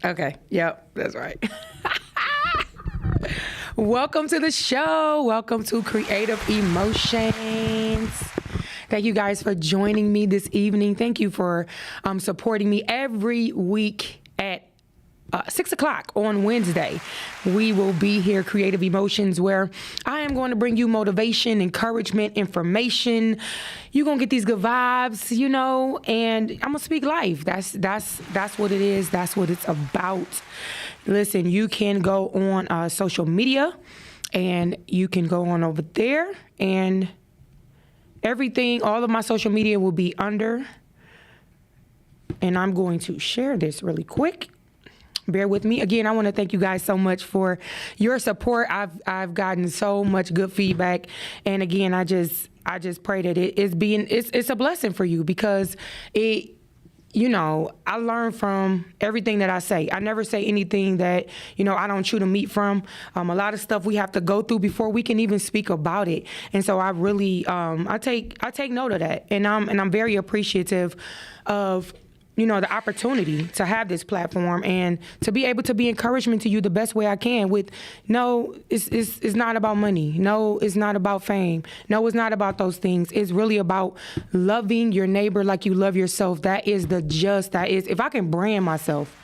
Okay. Yep. That's right. Welcome to the show. Welcome to Creative Emotions. Thank you guys for joining me this evening. Thank you for supporting me every week at 6 o'clock on Wednesday. We will be here, Creative Emotions, where I am going to bring you motivation, encouragement, information. You're going to get these good vibes, and I'm going to speak life. That's what it is. That's what it's about. Listen, you can go on social media, and you can go on over there, and everything, all of my social media will be under, and I'm going to share this really quick. Bear with me. Again, I want to thank you guys so much for your support. I've gotten so much good feedback, and again, I just pray that it's a blessing for you, because I learn from everything that I say. I never say anything that, I don't chew the meat from. A lot of stuff we have to go through before we can even speak about it. And so I really, I take note of that. And I'm very appreciative of, the opportunity to have this platform and to be able to be encouragement to you the best way I can with, no, it's not about money. No, it's not about fame. No, it's not about those things. It's really about loving your neighbor like you love yourself. That is if I can brand myself,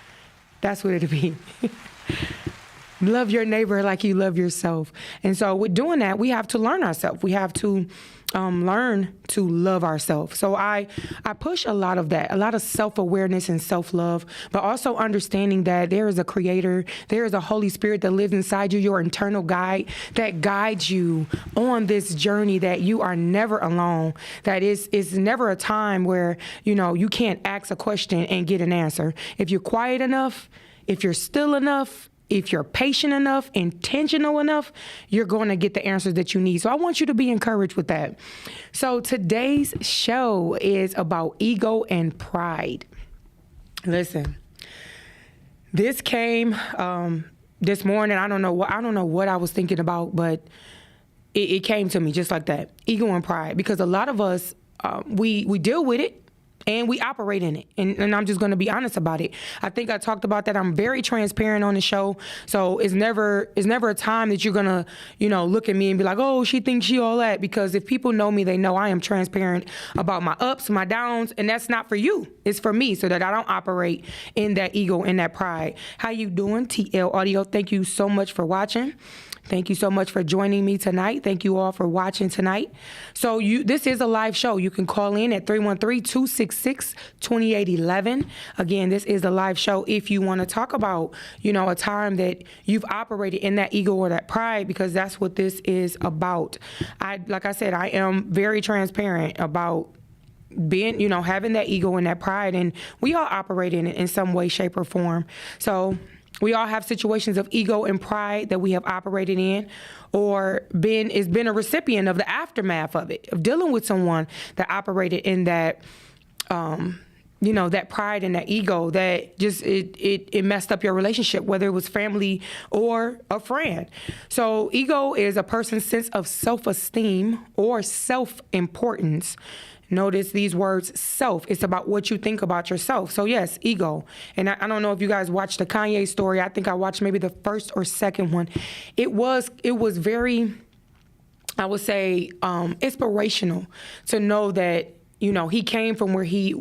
that's what it'll be. Love your neighbor like you love yourself. And so with doing that, we have to learn ourselves. We have to learn to love ourselves. So I push a lot of that, a lot of self-awareness and self-love, but also understanding that there is a creator, there is a Holy Spirit that lives inside you, your internal guide that guides you on this journey, that you are never alone, that is never a time where, you can't ask a question and get an answer. If you're quiet enough, if you're still enough, if you're patient enough, intentional enough, you're going to get the answers that you need. So I want you to be encouraged with that. So today's show is about ego and pride. Listen, this came this morning. I don't know what I was thinking about, but it came to me just like that. Ego and pride, because a lot of us we deal with it. And we operate in it. And I'm just going to be honest about it. I think I talked about that. I'm very transparent on the show. So it's never a time that you're going to, look at me and be like, oh, she thinks she all that. Because if people know me, they know I am transparent about my ups, my downs. And that's not for you. It's for me, so that I don't operate in that ego and that pride. How you doing, TL Audio? Thank you so much for watching. Thank you so much for joining me tonight. Thank you all for watching tonight. So this is a live show. You can call in at 313-266-2811. Again, this is a live show if you want to talk about, a time that you've operated in that ego or that pride, because that's what this is about. Like I said, I am very transparent about being, having that ego and that pride, and we all operate in it in some way, shape, or form. So we all have situations of ego and pride that we have operated in, or been a recipient of the aftermath of it, of dealing with someone that operated in that, that pride and that ego that just, it messed up your relationship, whether it was family or a friend. So ego is a person's sense of self-esteem or self-importance. Notice these words, self. It's about what you think about yourself. So yes, ego. And I don't know if you guys watched the Kanye story. I think I watched maybe the first or second one. It was very, I would say, inspirational to know that, he came from where he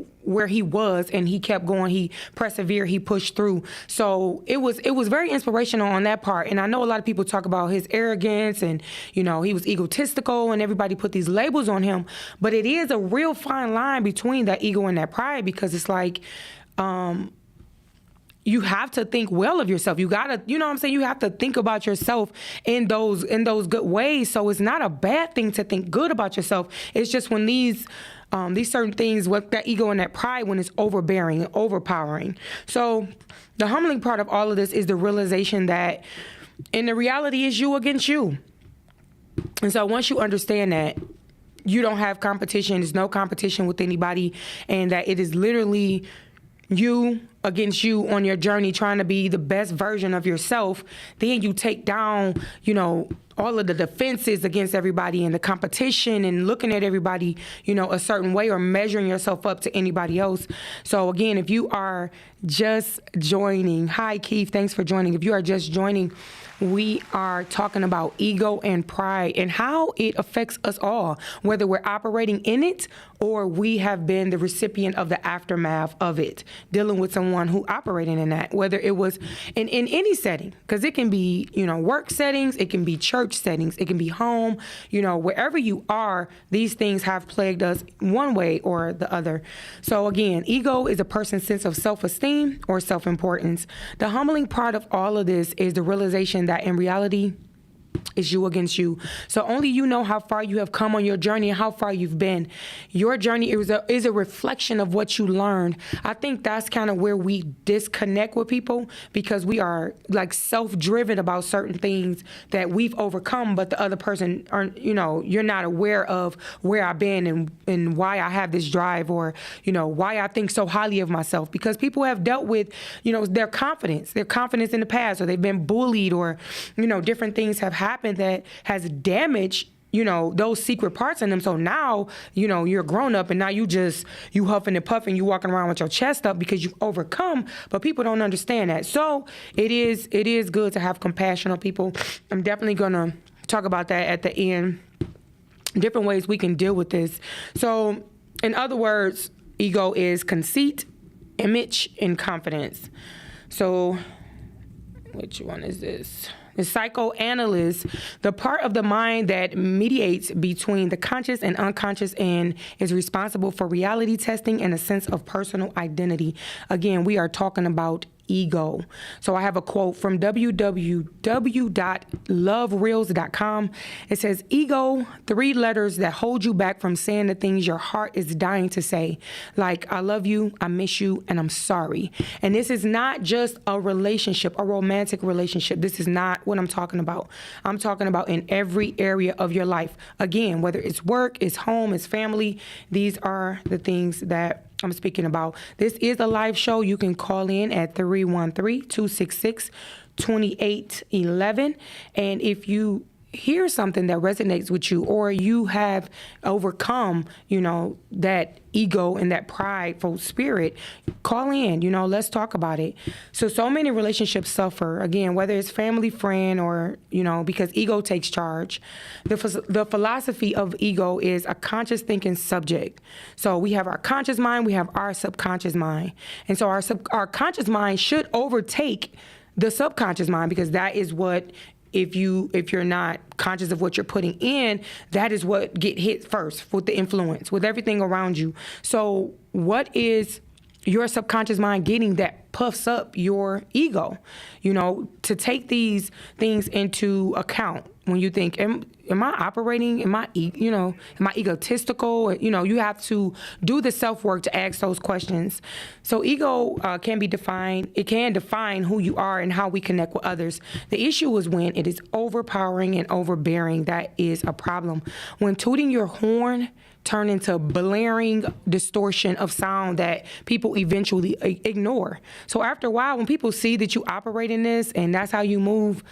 was, and he kept going. He persevered. He pushed through. So it was very inspirational on that part. And I know a lot of people talk about his arrogance and, he was egotistical, and everybody put these labels on him. But it is a real fine line between that ego and that pride, because it's like, you have to think well of yourself. You gotta, you have to think about yourself in those good ways. So it's not a bad thing to think good about yourself. It's just when these certain things, what that ego and that pride, when it's overbearing and overpowering. So the humbling part of all of this is the realization that, and the reality is you against you. And so once you understand that you don't have competition, there's no competition with anybody, and that it is literally you against you on your journey trying to be the best version of yourself, then you take down, all of the defenses against everybody and the competition and looking at everybody, a certain way, or measuring yourself up to anybody else. So again, if you are just joining, hi Keith, thanks for joining. If you are just joining, we are talking about ego and pride and how it affects us all, whether we're operating in it or we have been the recipient of the aftermath of it, dealing with someone who operated in that, whether it was in any setting, because it can be, work settings, it can be church settings, it can be home, wherever you are, these things have plagued us one way or the other. So again, ego is a person's sense of self-esteem or self-importance. The humbling part of all of this is the realization that in reality, it's you against you. So only you know how far you have come on your journey and how far you've been. Your journey is a reflection of what you learned. I think that's kind of where we disconnect with people, because we are like self-driven about certain things that we've overcome, but the other person aren't, you're not aware of where I've been and why I have this drive, or, why I think so highly of myself, because people have dealt with, their confidence in the past, or they've been bullied, or, different things have happened that has damaged those secret parts in them. So now, you're grown up and now you huffing and puffing, you walking around with your chest up because you've overcome, but people don't understand that. So it is good to have compassion on people. I'm definitely going to talk about that at the end, different ways we can deal with this. So in other words, ego is conceit, image, and confidence. So which one is this? The psychoanalyst, the part of the mind that mediates between the conscious and unconscious and is responsible for reality testing and a sense of personal identity. Again, we are talking about ego. So I have a quote from www.lovereels.com. It says, ego, 3 letters that hold you back from saying the things your heart is dying to say, like, I love you, I miss you, and I'm sorry. And this is not just a relationship, a romantic relationship. This is not what I'm talking about. I'm talking about in every area of your life. Again, whether it's work, it's home, it's family, these are the things that I'm speaking about. This is a live show. You can call in at 313-266-2811. And if you hear something that resonates with you, or you have overcome, that ego and that prideful spirit, call in, let's talk about it. So many relationships suffer, again, whether it's family, friend, or, because ego takes charge. The philosophy of ego is a conscious thinking subject. So we have our conscious mind, we have our subconscious mind. And so our conscious mind should overtake the subconscious mind, because that is what, if you're not conscious of what you're putting in, that is what get hit first with the influence, with everything around you. So what is your subconscious mind getting that puffs up your ego? To take these things into account when you think, am I operating? Am I egotistical? You have to do the self-work to ask those questions. So ego can define who you are and how we connect with others. The issue is when it is overpowering and overbearing. That is a problem. When tooting your horn turn into blaring distortion of sound that people eventually ignore. So after a while, when people see that you operate in this and that's how you move,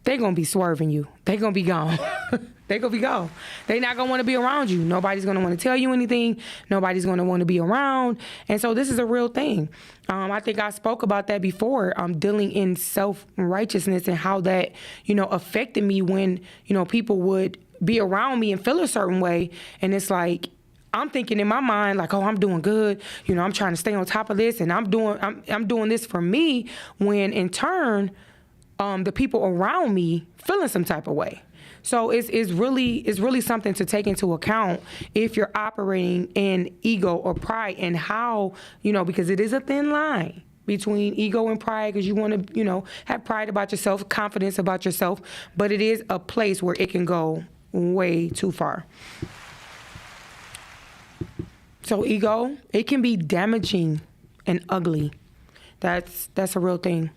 they're going to be swerving you. They're going to be gone. They're going to be gone. They're not going to want to be around you. Nobody's going to want to tell you anything. Nobody's going to want to be around. And so this is a real thing. I think I spoke about that before, dealing in self-righteousness and how that, affected me when, people would be around me and feel a certain way. And it's like, I'm thinking in my mind, like, oh, I'm doing good. I'm trying to stay on top of this, and I'm doing this for me, when in turn, the people around me feeling some type of way. So it's really something to take into account if you're operating in ego or pride, and how, because it is a thin line between ego and pride, because you want to, have pride about yourself, confidence about yourself, but it is a place where it can go way too far. So ego, it can be damaging and ugly. That's a real thing.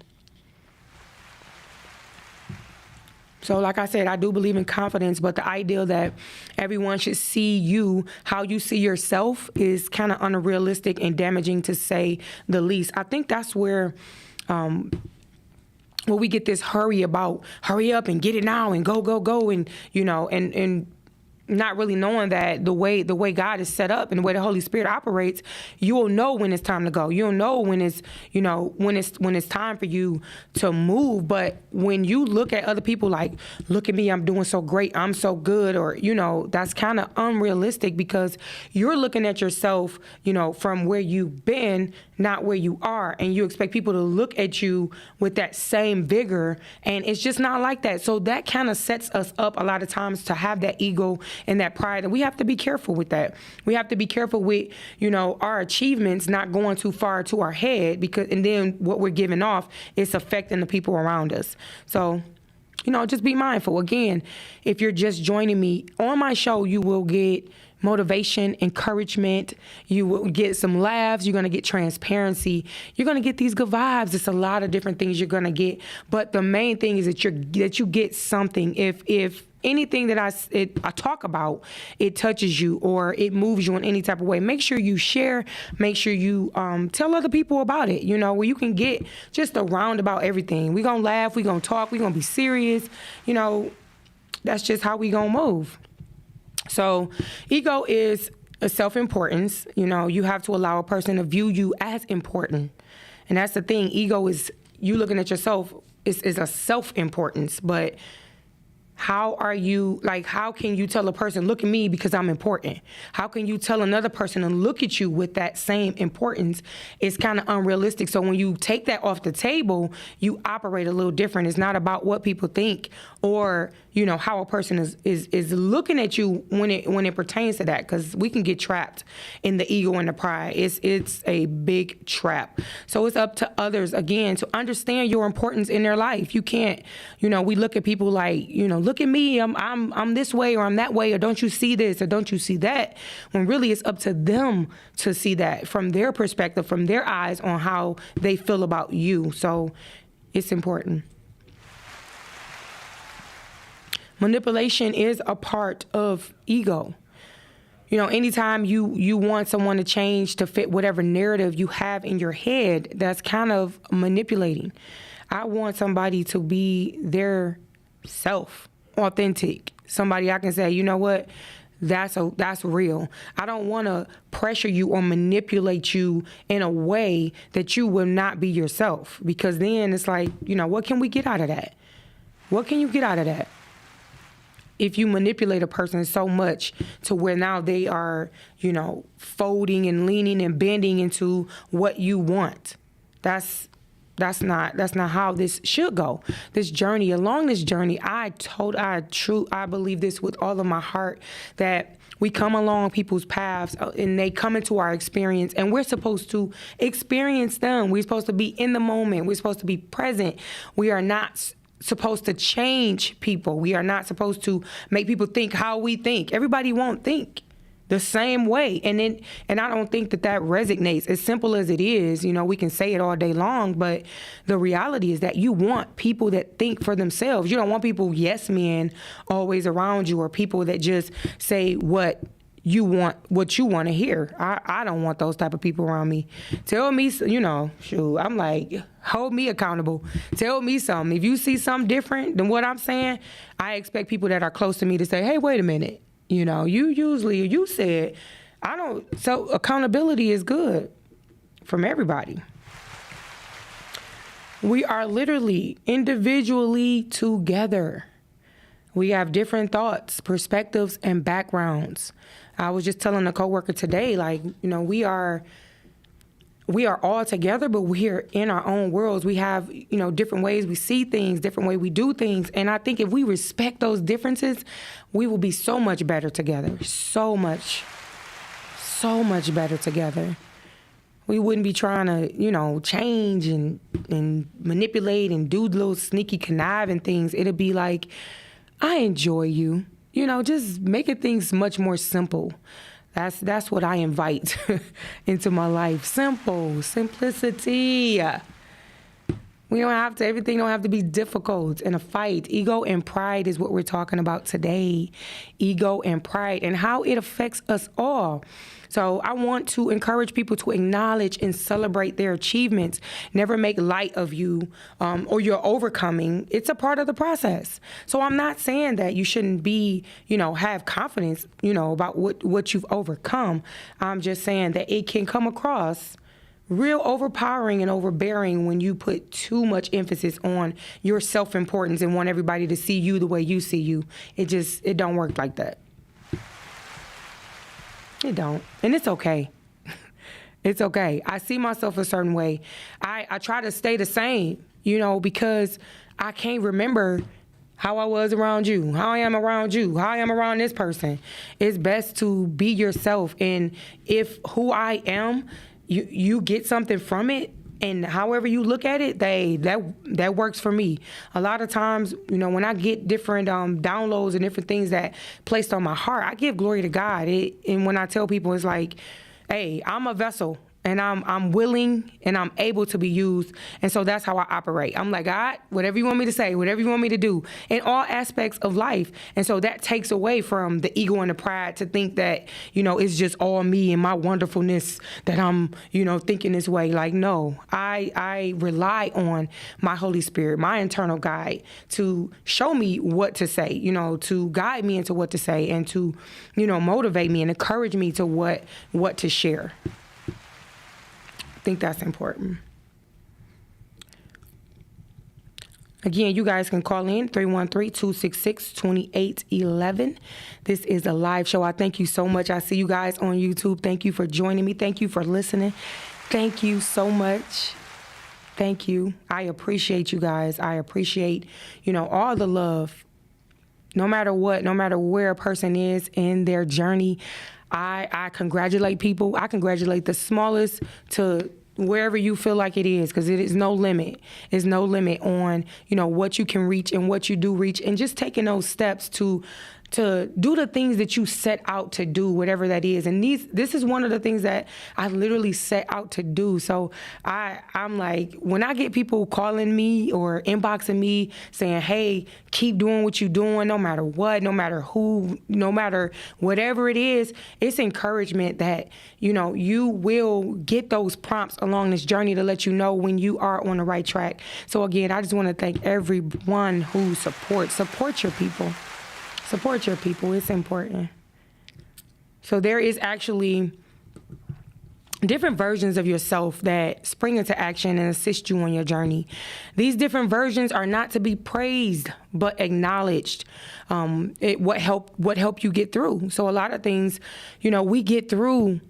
So like I said, I do believe in confidence, but the ideal that everyone should see you, how you see yourself, is kind of unrealistic and damaging, to say the least. I think that's where we get this hurry up and get it now and go, and, and not really knowing that the way God is set up and the way the Holy Spirit operates, you'll know when it's time to go. You'll know when it's, when it's time for you to move. But when you look at other people like, look at me, I'm doing so great, I'm so good, or, that's kind of unrealistic, because you're looking at yourself, from where you've been, not where you are. And you expect people to look at you with that same vigor. And it's just not like that. So that kind of sets us up a lot of times to have that ego and that pride. And we have to be careful with that. We have to be careful with, our achievements not going too far to our head, and then what we're giving off is affecting the people around us. So, just be mindful. Again, if you're just joining me on my show, you will get motivation, encouragement. You will get some laughs. You're going to get transparency. You're going to get these good vibes. It's a lot of different things you're going to get. But the main thing is that you get something. If anything that I talk about, it touches you or it moves you in any type of way, make sure you share. Make sure you tell other people about it, where you can get just around about everything. We're going to laugh. We're going to talk. We're going to be serious. That's just how we going to move. So ego is a self-importance. You have to allow a person to view you as important. And that's the thing. Ego is you looking at yourself is a self-importance. But how can you tell a person, look at me because I'm important? How can you tell another person to look at you with that same importance? It's kind of unrealistic. So when you take that off the table, you operate a little different. It's not about what people think or, how a person is looking at you when it pertains to that, because we can get trapped in the ego and the pride. It's a big trap. So it's up to others, again, to understand your importance in their life. You can't, we look at people like, look at me, I'm this way or I'm that way, or don't you see this or don't you see that, when really it's up to them to see that from their perspective, from their eyes on how they feel about you. So it's important. Manipulation is a part of ego. Anytime you want someone to change to fit whatever narrative you have in your head, that's kind of manipulating. I want somebody to be their self, authentic. Somebody I can say, you know what, that's real. I don't want to pressure you or manipulate you in a way that you will not be yourself, because then it's like, what can we get out of that? What can you get out of that? If you manipulate a person so much to where now they are, folding and leaning and bending into what you want, that's not how this should go. Along this journey, I believe this with all of my heart, that we come along people's paths and they come into our experience, and we're supposed to experience them. We're supposed to be in the moment. We're supposed to be present. We are not supposed to change people. We are not supposed to make people think how we think. Everybody won't think the same way. And I don't think that resonates. As simple as it is, we can say it all day long, but the reality is that you want people that think for themselves. You don't want people, yes men, always around you, or people that just say what you want to hear. I don't want those type of people around me. Tell me, shoot, I'm like, hold me accountable. Tell me something. If you see something different than what I'm saying, I expect people that are close to me to say, hey, wait a minute. You said, I don't. So accountability is good from everybody. We are literally individually together. We have different thoughts, perspectives, and backgrounds. I was just telling a coworker today, we are all together, but we're in our own worlds. We have, different ways we see things, different way we do things. And I think if we respect those differences, we will be so much better together. So much better together. We wouldn't be trying to, change and manipulate and do little sneaky conniving things. It'll be like, I enjoy you. Just making things much more simple. That's what I invite into my life. Simplicity. We don't have to, everything don't have to be difficult in a fight. Ego and pride is what we're talking about today. Ego and pride and how it affects us all. So I want to encourage people to acknowledge and celebrate their achievements. Never make light of you or your overcoming. It's a part of the process. So I'm not saying that you shouldn't be, have confidence, about what you've overcome. I'm just saying that it can come across real overpowering and overbearing when you put too much emphasis on your self-importance and want everybody to see you the way you see you. It don't work like that. It don't. And it's okay. It's okay. I see myself a certain way. I try to stay the same, because I can't remember how I was around you, how I am around you, how I am around this person. It's best to be yourself. And if who I am, you get something from it, and however you look at it, that works for me. A lot of times, when I get different downloads and different things that placed on my heart, I give glory to God. And when I tell people, it's like, hey, I'm a vessel. And I'm willing and I'm able to be used. And so that's how I operate. I'm like, God, whatever you want me to say, whatever you want me to do in all aspects of life. And so that takes away from the ego and the pride to think that, it's just all me and my wonderfulness that I'm, thinking this way. Like, no, I rely on my Holy Spirit, my internal guide to show me what to say, to guide me into what to say and to, motivate me and encourage me to what to share. I think that's important. Again, you guys can call in 313-266-2811. This is a live show. I thank you so much. I see you guys on YouTube. Thank you for joining me. Thank you for listening. Thank you so much. Thank you. I appreciate you guys. I appreciate, all the love. No matter what, no matter where a person is in their journey, I congratulate people. I congratulate the smallest to wherever you feel like it is, because it is no limit. There's no limit on, what you can reach and what you do reach, and just taking those steps to do the things that you set out to do, whatever that is. And this is one of the things that I literally set out to do. So I'm like, when I get people calling me or inboxing me saying, hey, keep doing what you're doing, no matter what, no matter who, no matter whatever it is, it's encouragement that, you will get those prompts along this journey to let you know when you are on the right track. So again, I just want to thank everyone who support your people. Support your people. It's important. So there is actually different versions of yourself that spring into action and assist you on your journey. These different versions are not to be praised, but acknowledged. What help you get through. So a lot of things, we get through.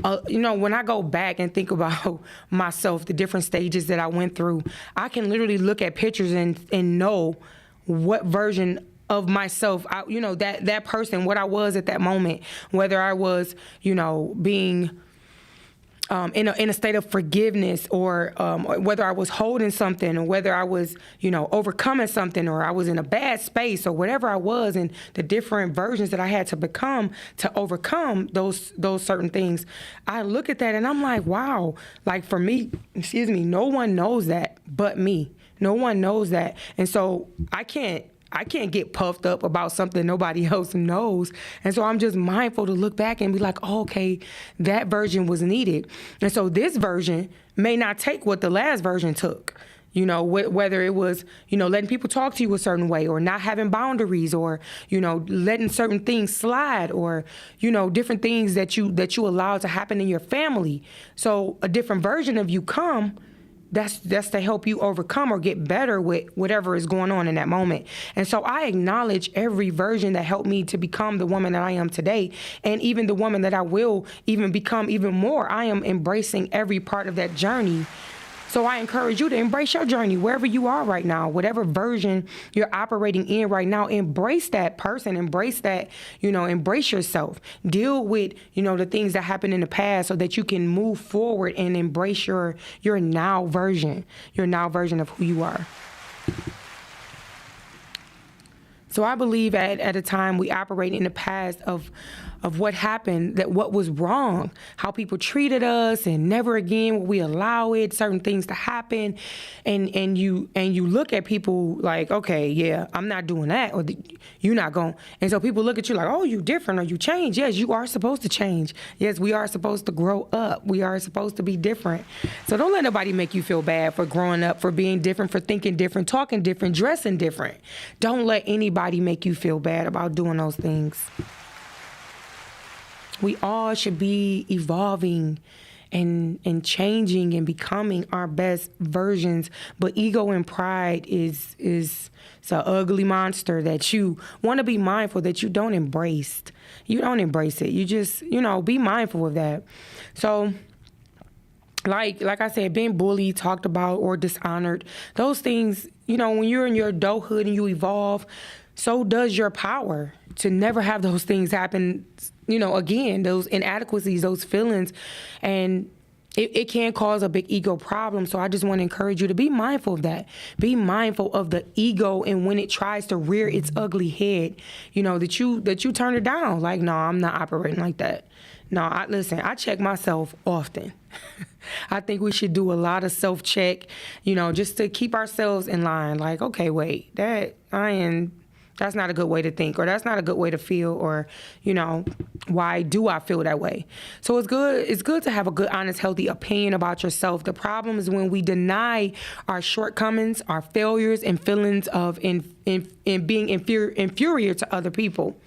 When I go back and think about myself, the different stages that I went through, I can literally look at pictures and know what version of myself, that person, what I was at that moment, whether I was, being in a state of forgiveness or whether I was holding something or whether I was, overcoming something or I was in a bad space or whatever I was, and the different versions that I had to become to overcome those certain things. I look at that and I'm like, wow, like for me, no one knows that but me. No one knows that. And so I can't get puffed up about something nobody else knows. And so I'm just mindful to look back and be like, oh, okay, that version was needed. And so this version may not take what the last version took. Whether it was, letting people talk to you a certain way or not having boundaries or, letting certain things slide or, different things that you allow to happen in your family. So a different version of you come. That's to help you overcome or get better with whatever is going on in that moment. And so I acknowledge every version that helped me to become the woman that I am today, and even the woman that I will even become even more. I am embracing every part of that journey. So I encourage you to embrace your journey wherever you are right now, whatever version you're operating in right now. Embrace that person, embrace that, embrace yourself. Deal with, the things that happened in the past so that you can move forward and embrace your now version of who you are. So I believe at a time we operate in the past of what happened, that what was wrong, how people treated us, and never again will we allow it, certain things to happen. And you look at people like, okay, yeah, I'm not doing that, or you're not going. And so people look at you like, oh, you different, or you change. Yes, you are supposed to change. Yes, we are supposed to grow up. We are supposed to be different. So don't let nobody make you feel bad for growing up, for being different, for thinking different, talking different, dressing different. Don't let anybody make you feel bad about doing those things. We all should be evolving and changing and becoming our best versions. But ego and pride is it's an ugly monster that you want to be mindful that you don't embrace. You don't embrace it. You just, be mindful of that. So like I said, being bullied, talked about, or dishonored, those things, when you're in your adulthood and you evolve, so does your power to never have those things happen, again, those inadequacies, those feelings. And it can cause a big ego problem. So I just want to encourage you to be mindful of that. Be mindful of the ego, and when it tries to rear its ugly head, that you turn it down. Like, no, I'm not operating like that. No, I check myself often. I think we should do a lot of self-check, just to keep ourselves in line. Like, okay, wait, that's not a good way to think, or that's not a good way to feel, or, why do I feel that way? So it's good to have a good, honest, healthy opinion about yourself. The problem is when we deny our shortcomings, our failures, and feelings of in being inferior to other people.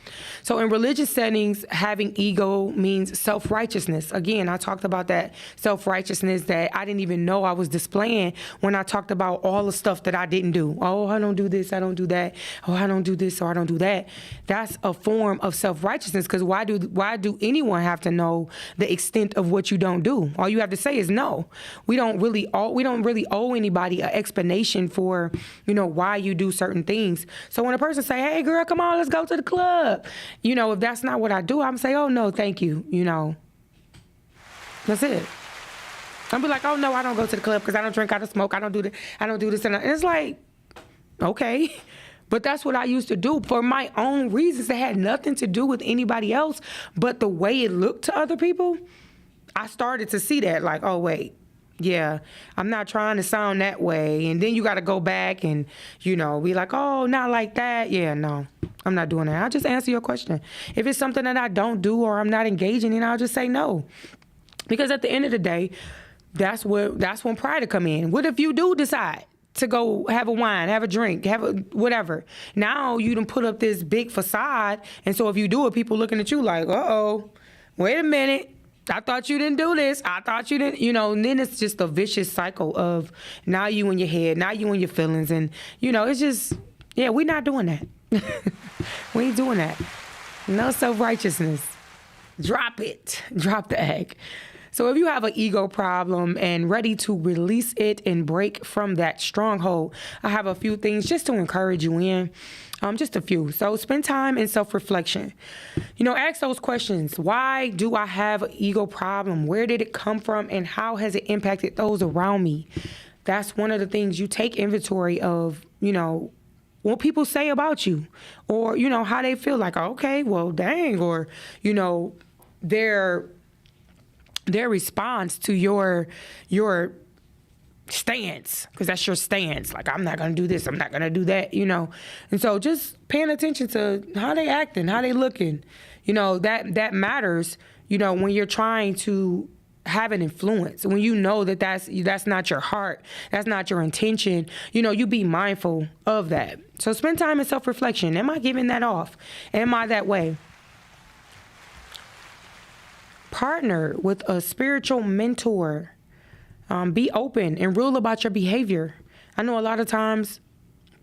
So in religious settings, having ego means self-righteousness. Again, I talked about that self-righteousness that I didn't even know I was displaying when I talked about all the stuff that I didn't do. Oh, I don't do this, I don't do that. Oh, I don't do this, or I don't do that. That's a form of self-righteousness, because why do anyone have to know the extent of what you don't do? All you have to say is no. We don't really owe anybody an explanation for, why you do certain things. So when a person say, hey, girl, come on, let's go to the club. If that's not what I do, I'm say, oh, no, thank you. That's it. I'll be like, oh, no, I don't go to the club because I don't drink, I don't smoke, I don't do this. And it's like, okay. But that's what I used to do for my own reasons that had nothing to do with anybody else. But the way it looked to other people, I started to see that like, oh, wait. Yeah, I'm not trying to sound that way. And then you got to go back and, be like, oh, not like that. Yeah, no, I'm not doing that. I'll just answer your question. If it's something that I don't do or I'm not engaging in, I'll just say no. Because at the end of the day, that's when pride will come in. What if you do decide to go have a wine, have a drink, have a whatever? Now you done put up this big facade. And so if you do it, people looking at you like, uh-oh, wait a minute. I thought you didn't do this. I thought you didn't, and then it's just a vicious cycle of now you in your head, now you in your feelings. And, it's just, yeah, we're not doing that. We ain't doing that. No self-righteousness. Drop it. Drop the egg. So if you have an ego problem and ready to release it and break from that stronghold, I have a few things just to encourage you in. Just a few. So spend time in self-reflection. Ask those questions. Why do I have an ego problem? Where did it come from? And how has it impacted those around me? That's one of the things you take inventory of, what people say about you, or, how they feel like, okay, well, dang, or, their response to your stance, because that's your stance. Like, I'm not going to do this, I'm not going to do that, And so just paying attention to how they acting, how they looking, that matters, when you're trying to have an influence, when that's not your heart, that's not your intention, you be mindful of that. So spend time in self-reflection. Am I giving that off? Am I that way? Partner with a spiritual mentor. Be open and real about your behavior. I know a lot of times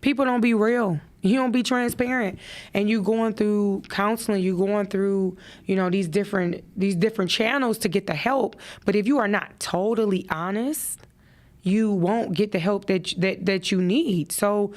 people don't be real. You don't be transparent. And you going through counseling, you going through, these different channels to get the help. But if you are not totally honest, you won't get the help that you need. So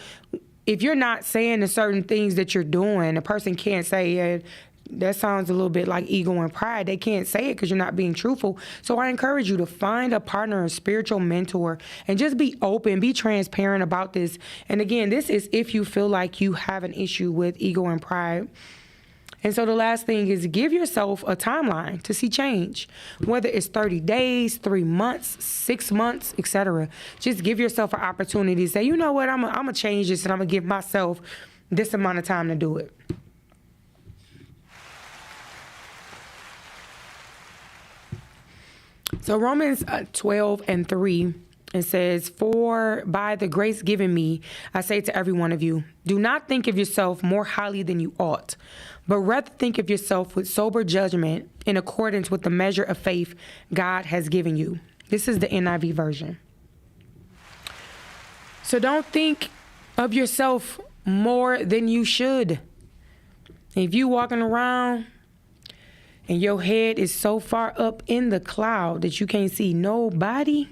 if you're not saying the certain things that you're doing, a person can't say, that sounds a little bit like ego and pride. They can't say it because you're not being truthful. So I encourage you to find a partner, a spiritual mentor, and just be open, be transparent about this. And again, this is if you feel like you have an issue with ego and pride. And so the last thing is give yourself a timeline to see change, whether it's 30 days, 3 months, 6 months, etc. Just give yourself an opportunity to say, you know what, I'm going to change this, and I'm going to give myself this amount of time to do it. So Romans 12:3, it says, "For by the grace given me, I say to every one of you, do not think of yourself more highly than you ought, but rather think of yourself with sober judgment in accordance with the measure of faith God has given you." This is the NIV version. So don't think of yourself more than you should. If you walking around and your head is so far up in the cloud that you can't see nobody,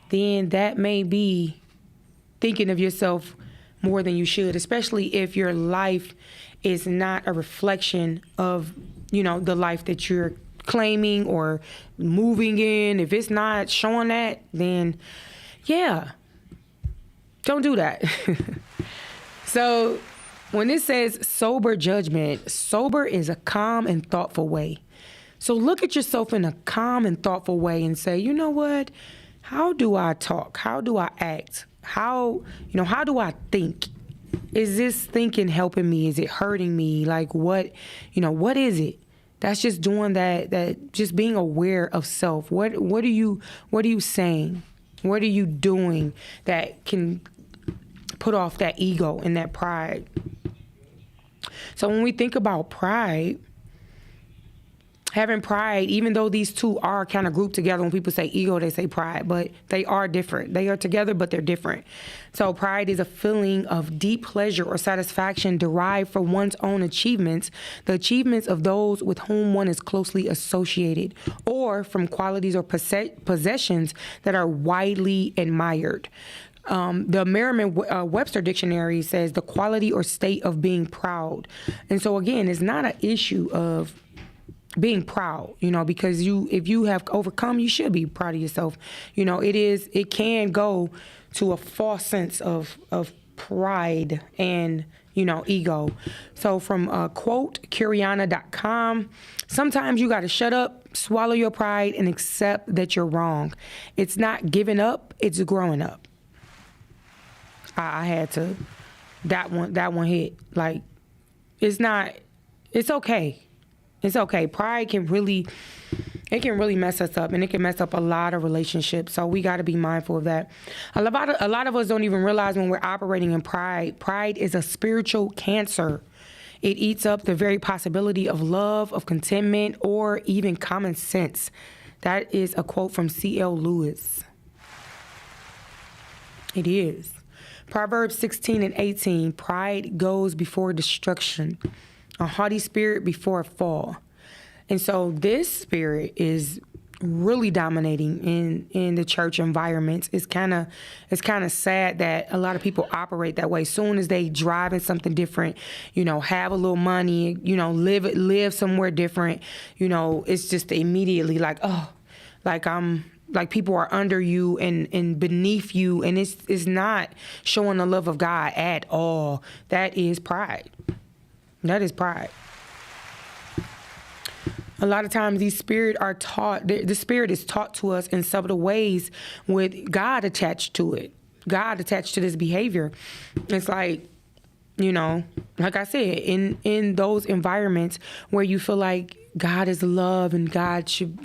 then that may be thinking of yourself more than you should, especially if your life is not a reflection of, the life that you're claiming or moving in. If it's not showing that, then yeah, don't do that. So when it says sober judgment, sober is a calm and thoughtful way. So look at yourself in a calm and thoughtful way and say, you know what? How do I talk? How do I act? How do I think? Is this thinking helping me? Is it hurting me? Like what is it? That's just doing that just being aware of self. What are you saying? What are you doing that can put off that ego and that pride? So when we think about pride, having pride, even though these two are kind of grouped together, when people say ego, they say pride, but they are different. They are together, but they're different. So pride is a feeling of deep pleasure or satisfaction derived from one's own achievements, the achievements of those with whom one is closely associated, or from qualities or possessions that are widely admired. The Merriam-Webster dictionary says the quality or state of being proud. And so again, it's not an issue of being proud, because if you have overcome, you should be proud of yourself. It can go to a false sense of pride and, ego. So from quote, Curiana.com, sometimes you got to shut up, swallow your pride, and accept that you're wrong. It's not giving up, it's growing up. I had to, that one hit. Like, it's okay. It's okay. Pride can really mess us up, and it can mess up a lot of relationships. So we got to be mindful of that. A lot of us don't even realize when we're operating in pride. Pride is a spiritual cancer. It eats up the very possibility of love, of contentment, or even common sense. That is a quote from C.L. Lewis. It is. Proverbs 16:18, pride goes before destruction, a haughty spirit before a fall. And so this spirit is really dominating in the church environments. It's kind of sad that a lot of people operate that way. Soon as they drive in something different, have a little money, live somewhere different, it's just immediately like, oh, like people are under you and beneath you, and it's not showing the love of God at all. That is pride. That is pride. A lot of times these spirits are taught, the spirit is taught to us in subtle ways with God attached to it. God attached to this behavior. It's like, like I said, in those environments where you feel like God is love and God should,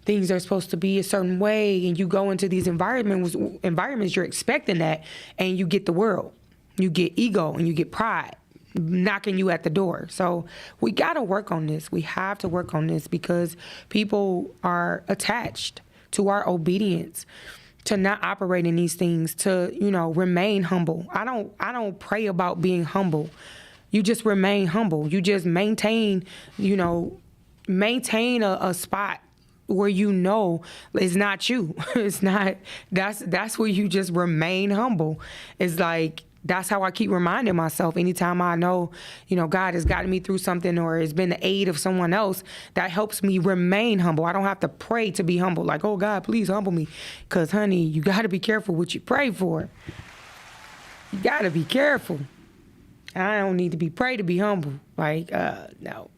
things are supposed to be a certain way, and you go into these environments, you're expecting that, and you get the world. You get ego and you get pride knocking you at the door. So we got to work on this. We have to work on this because people are attached to our obedience, to not operate in these things, to, remain humble. I don't pray about being humble. You just remain humble. You just maintain a spot where it's not you. It's not, that's where you just remain humble. It's like, that's how I keep reminding myself anytime I know, God has gotten me through something or has been the aid of someone else. That helps me remain humble. I don't have to pray to be humble. Like, oh, God, please humble me. Because, honey, you got to be careful what you pray for. You got to be careful. I don't need to be prayed to be humble. Like, no.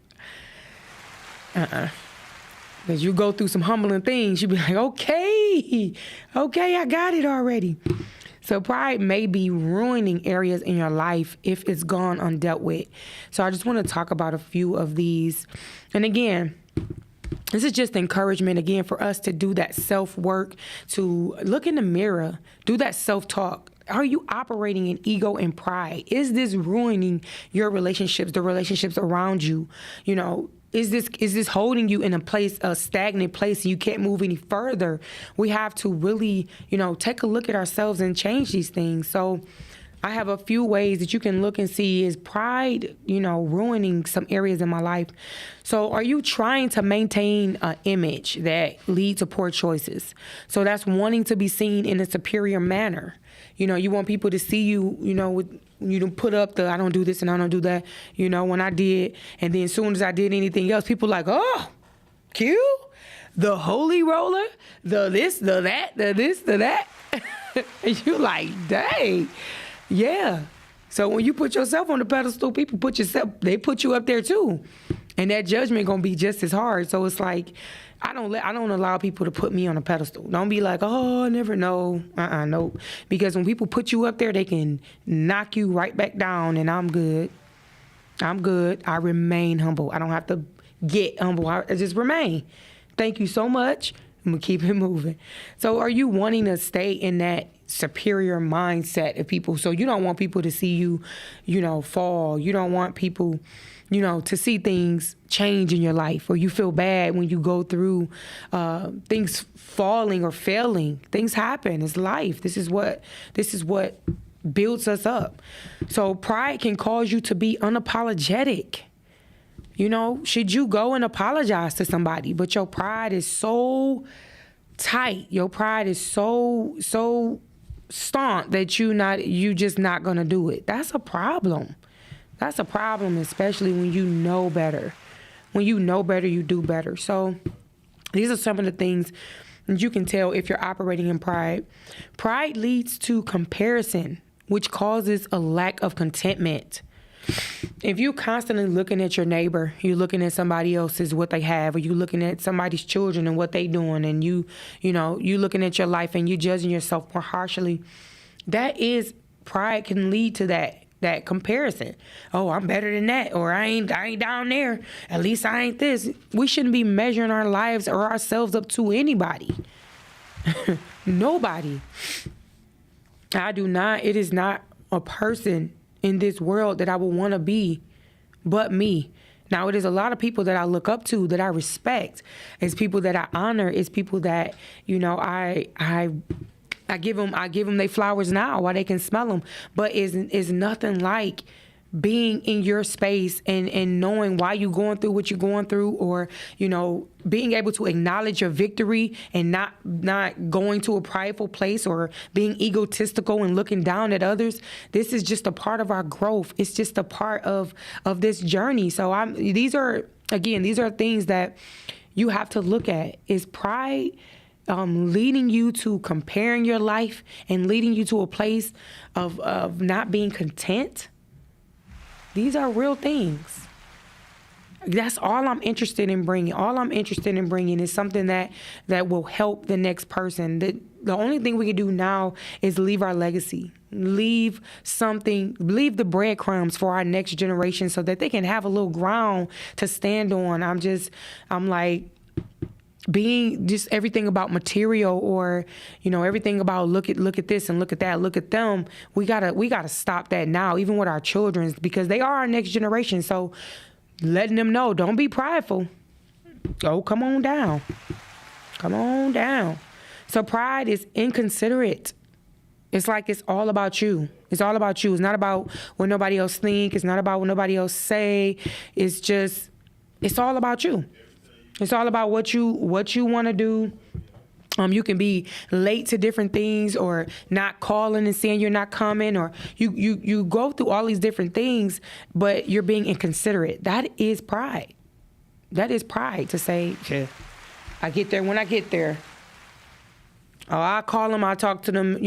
Because you go through some humbling things, you be like, okay, I got it already. So pride may be ruining areas in your life if it's gone undealt with. So I just want to talk about a few of these. And again, this is just encouragement, again, for us to do that self-work, to look in the mirror, do that self-talk. Are you operating in ego and pride? Is this ruining your relationships, the relationships around you? Is this holding you in a stagnant place and you can't move any further? We have to really, take a look at ourselves and change these things. So I have a few ways that you can look and see, is pride, ruining some areas in my life? So are you trying to maintain an image that leads to poor choices? So that's wanting to be seen in a superior manner. You want people to see you, you don't put up the I don't do this and I don't do that, when I did. And then as soon as I did anything else, people like, oh, cute, the holy roller, the this, the that, the this, the that. And you like, dang, yeah. So when you put yourself on the pedestal, people they put you up there too. And that judgment gonna be just as hard. So it's like, I don't allow people to put me on a pedestal. Don't be like, oh, I never know. No. Because when people put you up there, they can knock you right back down, and I'm good. I remain humble. I don't have to get humble. I just remain. Thank you so much. I'm going to keep it moving. So are you wanting to stay in that superior mindset of people? So you don't want people to see you, fall. You don't want people, to see things change in your life, or you feel bad when you go through things falling or failing. Things happen. It's life. This is what builds us up. So pride can cause you to be unapologetic. Should you go and apologize to somebody, but your pride is so tight, your pride is so staunch that you just not gonna do it. That's a problem. That's a problem, especially when you know better. When you know better, you do better. So these are some of the things that you can tell if you're operating in pride. Pride leads to comparison, which causes a lack of contentment. If you're constantly looking at your neighbor, you're looking at somebody else's, what they have, or you're looking at somebody's children and what they doing, and you looking at your life and you judging yourself more harshly, pride can lead to that comparison. Oh, I'm better than that, or I ain't down there. At least I ain't this. We shouldn't be measuring our lives or ourselves up to anybody. Nobody. It is not a person in this world that I would want to be but me. Now, it is a lot of people that I look up to, that I respect. It's people that I honor. It's people that, I give them their flowers now while they can smell them. But is nothing like being in your space and knowing why you're going through what you're going through, or, being able to acknowledge your victory and not going to a prideful place or being egotistical and looking down at others. This is just a part of our growth. It's just a part of this journey. So these are things that you have to look at. Is pride leading you to comparing your life and leading you to a place of not being content? These are real things. That's all I'm interested in bringing. All I'm interested in bringing is something that will help the next person. The only thing we can do now is leave our legacy. Leave the breadcrumbs for our next generation so that they can have a little ground to stand on. I'm like, being just everything about material, or everything about look at this and look at that, look at them. We gotta stop that now, even with our children, because they are our next generation. So letting them know, don't be prideful. Oh, come on down. So pride is inconsiderate. It's like it's all about you. It's all about you. It's not about what nobody else think. It's not about what nobody else say. It's all about you. It's all about what you want to do, You can be late to different things, or not calling and saying you're not coming, or you go through all these different things, but you're being inconsiderate. That is pride. That is pride to say, yeah, I get there when I get there. Oh, I call them, I talk to them,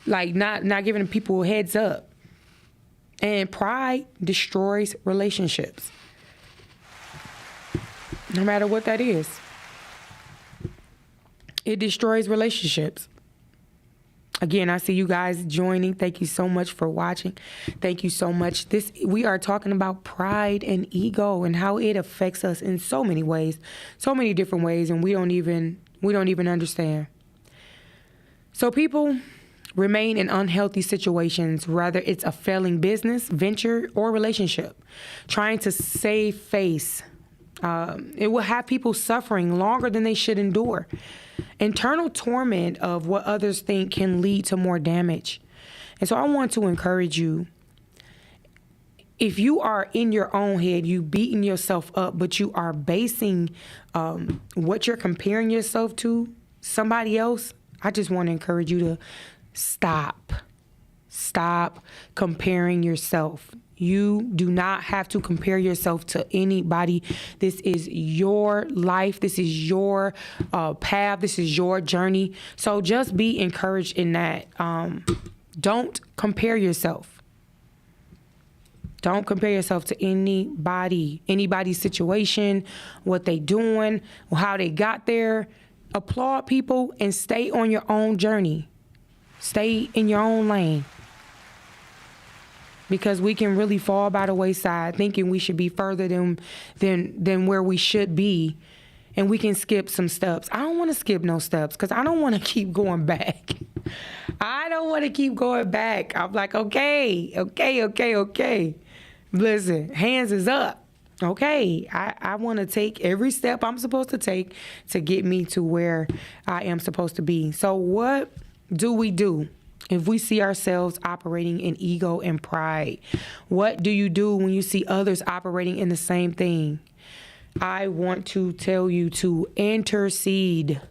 like not giving people a heads up. And pride destroys relationships. No matter what that is. It destroys relationships. Again, I see you guys joining. Thank you so much for watching. Thank you so much. We are talking about pride and ego and how it affects us in so many ways, so many different ways, and we don't even understand. So people remain in unhealthy situations, whether it's a failing business, venture, or relationship, trying to save face. It will have people suffering longer than they should endure. Internal torment of what others think can lead to more damage. And so I want to encourage you, if you are in your own head, you beating yourself up, but you are basing what you're comparing yourself to somebody else, I just want to encourage you to stop. Stop comparing yourself. You do not have to compare yourself to anybody. This is your life. This is your path. This is your journey. So just be encouraged in that. Don't compare yourself. Don't compare yourself to anybody's situation, what they doing, how they got there. Applaud people and stay on your own journey. Stay in your own lane. Because we can really fall by the wayside thinking we should be further than where we should be. And we can skip some steps. I don't want to skip no steps because I don't want to keep going back. I don't want to keep going back. I'm like, okay. Listen, hands is up. Okay, I want to take every step I'm supposed to take to get me to where I am supposed to be. So what do we do if we see ourselves operating in ego and pride? What do you do when you see others operating in the same thing? I want to tell you to intercede.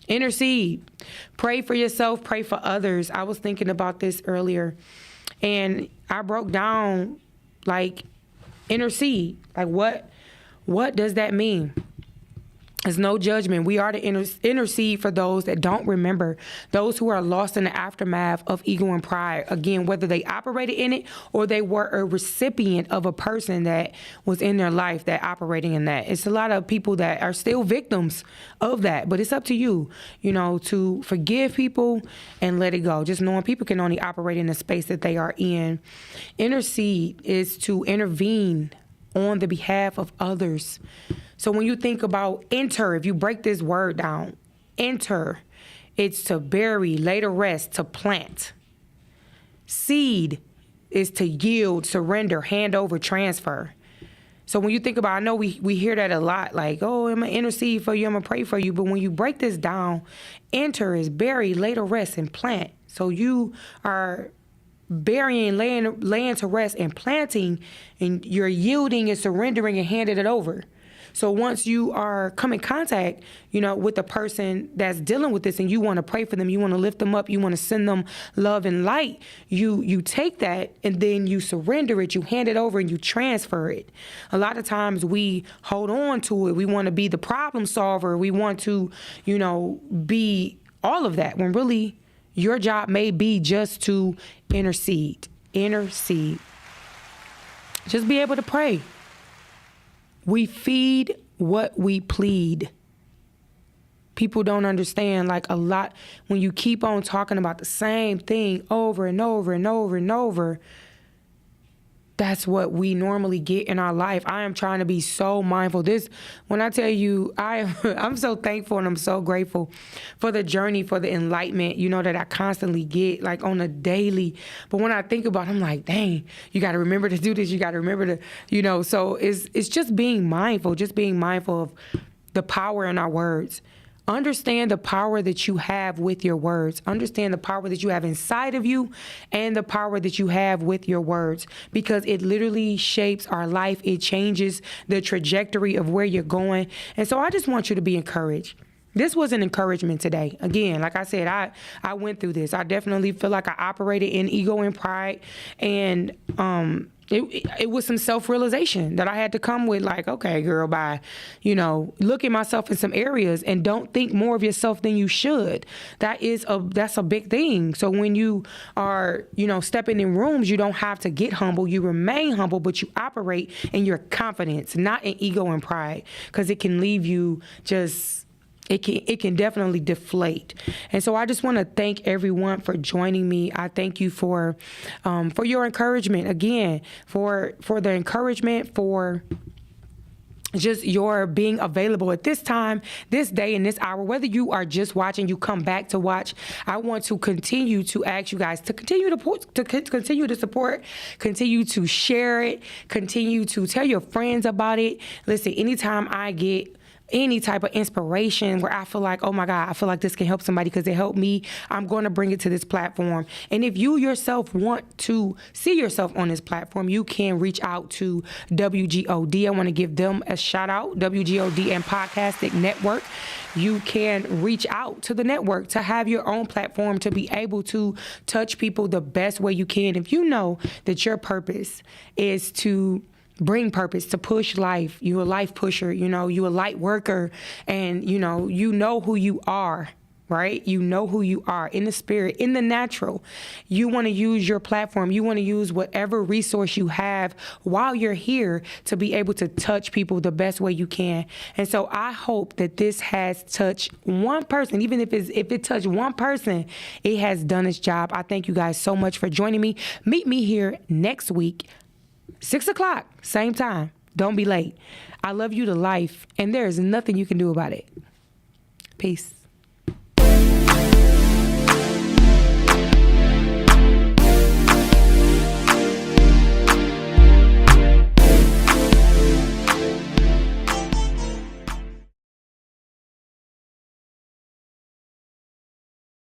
Intercede. Pray for yourself. Pray for others. I was thinking about this earlier, and I broke down, like, intercede. Like, what does that mean? There's no judgment. We are to intercede for those that don't remember, those who are lost in the aftermath of ego and pride. Again, whether they operated in it or they were a recipient of a person that was in their life that operating in that. It's a lot of people that are still victims of that, but it's up to you, to forgive people and let it go. Just knowing people can only operate in the space that they are in. Intercede is to intervene on the behalf of others. So when you think about enter, if you break this word down, enter, it's to bury, lay to rest, to plant. Seed is to yield, surrender, hand over, transfer. So when you think about, I know we hear that a lot, like, oh, I'm going to intercede for you, I'm going to pray for you. But when you break this down, enter is bury, lay to rest, and plant. So you are burying, laying to rest, and planting, and you're yielding and surrendering and handing it over. So once you are come in contact, with the person that's dealing with this, and you want to pray for them, you want to lift them up, you want to send them love and light, you take that and then you surrender it, you hand it over, and you transfer it. A lot of times we hold on to it. We want to be the problem solver. We want to, be all of that, when really your job may be just to intercede. Intercede. Just be able to pray. We feed what we plead. People don't understand, like, a lot, when you keep on talking about the same thing over and over and over and over, that's what we normally get in our life. I am trying to be so mindful. When I tell you, I'm so thankful and I'm so grateful for the journey, for the enlightenment, that I constantly get, like, on a daily. But when I think about it, I'm like, dang, you got to remember to do this. You got to remember to, so it's just being mindful of the power in our words. Understand the power that you have with your words. Understand the power that you have inside of you and the power that you have with your words, because it literally shapes our life. It changes the trajectory of where you're going. And so I just want you to be encouraged. This was an encouragement today. Again, like I said, I went through this. I definitely feel like I operated in ego and pride, and it was some self-realization that I had to come with, like, okay, girl, bye. Look at myself in some areas and don't think more of yourself than you should. That's a big thing. So when you are, stepping in rooms, you don't have to get humble. You remain humble, but you operate in your confidence, not in ego and pride, because it can leave you just... It can definitely deflate. And so I just want to thank everyone for joining me. I thank you for your encouragement, again, for the encouragement, for just your being available at this time, this day, and this hour. Whether you are just watching, you come back to watch, I want to continue to ask you guys to continue to support, continue to share it, continue to tell your friends about it. Listen, anytime I get any type of inspiration where I feel like, oh my God, I feel like this can help somebody because it helped me, I'm going to bring it to this platform. And if you yourself want to see yourself on this platform, you can reach out to WGOD. I want to give them a shout out, WGOD and Podcastic Network. You can reach out to the network to have your own platform, to be able to touch people the best way you can. If you know that your purpose is to bring purpose, to push life, you a life pusher, you a light worker, and you know who you are, right? You know who you are in the spirit, in the natural. You want to use your platform. You want to use whatever resource you have while you're here to be able to touch people the best way you can. And so I hope that this has touched one person. Even if it touched one person, it has done its job. I thank you guys so much for joining me. Meet me here next week, 6 o'clock, same time. Don't be late. I love you to life, and there is nothing you can do about it. Peace.